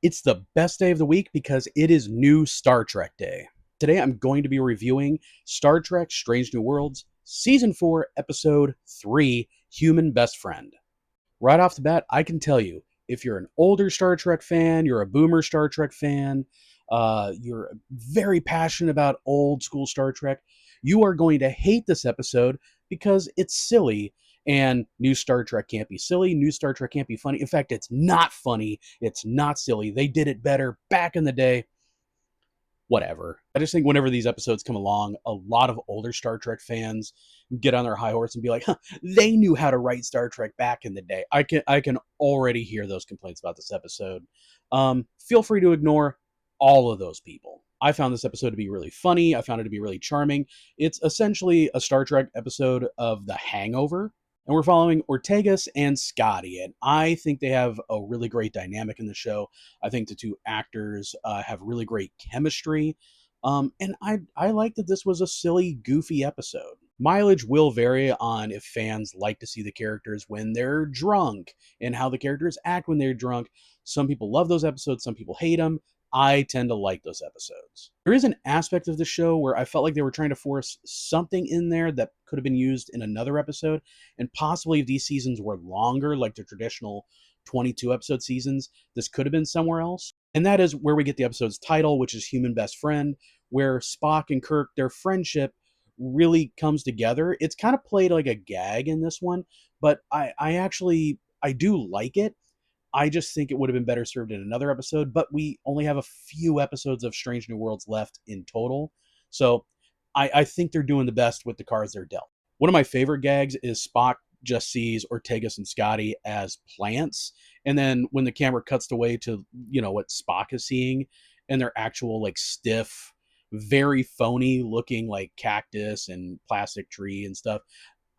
It's the best day of the week because it is new Star Trek Day. Today I'm going to be reviewing Star Trek Strange New Worlds, Season 4, Episode 3, Human Best Friend. Right off the bat, I can tell you, if you're an older Star Trek fan, you're a boomer Star Trek fan, you're very passionate about old school Star Trek, you are going to hate this episode because it's silly. And new Star Trek can't be silly. New Star Trek can't be funny. In fact, it's not funny. It's not silly. They did it better back in the day. Whatever. I just think whenever these episodes come along, a lot of older Star Trek fans get on their high horse and be like, huh, they knew how to write Star Trek back in the day. I can already hear those complaints about this episode. Feel free to ignore all of those people. I found this episode to be really funny. I found it to be really charming. It's essentially a Star Trek episode of The Hangover, and we're following Ortegas and Scotty, and I think they have a really great dynamic in the show. I think the two actors have really great chemistry, and I like that this was a silly, goofy episode. Mileage will vary on if fans like to see the characters when they're drunk and how the characters act when they're drunk. Some people love those episodes, some people hate them. I tend to like those episodes. There is an aspect of the show where I felt like they were trying to force something in there that could have been used in another episode, and possibly if these seasons were longer, like the traditional 22 episode seasons, this could have been somewhere else. And that is where we get the episode's title, which is Human Best Friend, where Spock and Kirk, their friendship really comes together. It's kind of played like a gag in this one, but I do like it. I just think it would have been better served in another episode, but we only have a few episodes of Strange New Worlds left in total. So I think they're doing the best with the cards they're dealt. One of my favorite gags is Spock just sees Ortegas and Scotty as plants. And then when the camera cuts away to, what Spock is seeing, and they're actual, like, stiff, very phony looking, like, cactus and plastic tree and stuff.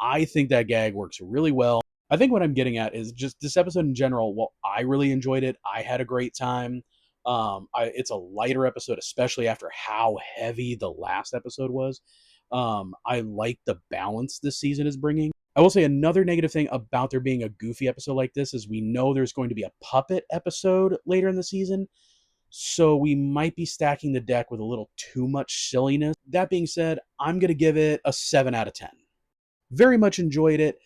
I think that gag works really well. I think what I'm getting at is just this episode in general. Well, I really enjoyed it. I had a great time. It's a lighter episode, especially after how heavy the last episode was. I like the balance this season is bringing. I will say another negative thing about there being a goofy episode like this is we know there's going to be a puppet episode later in the season. So we might be stacking the deck with a little too much silliness. That being said, I'm going to give it a 7 out of 10. Very much enjoyed it.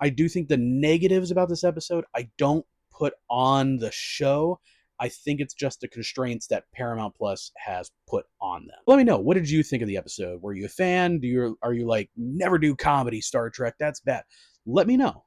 I do think the negatives about this episode, I don't put on the show. I think it's just the constraints that Paramount Plus has put on them. Let me know, what did you think of the episode? Were you a fan? Are you like, never do comedy, Star Trek? That's bad. Let me know.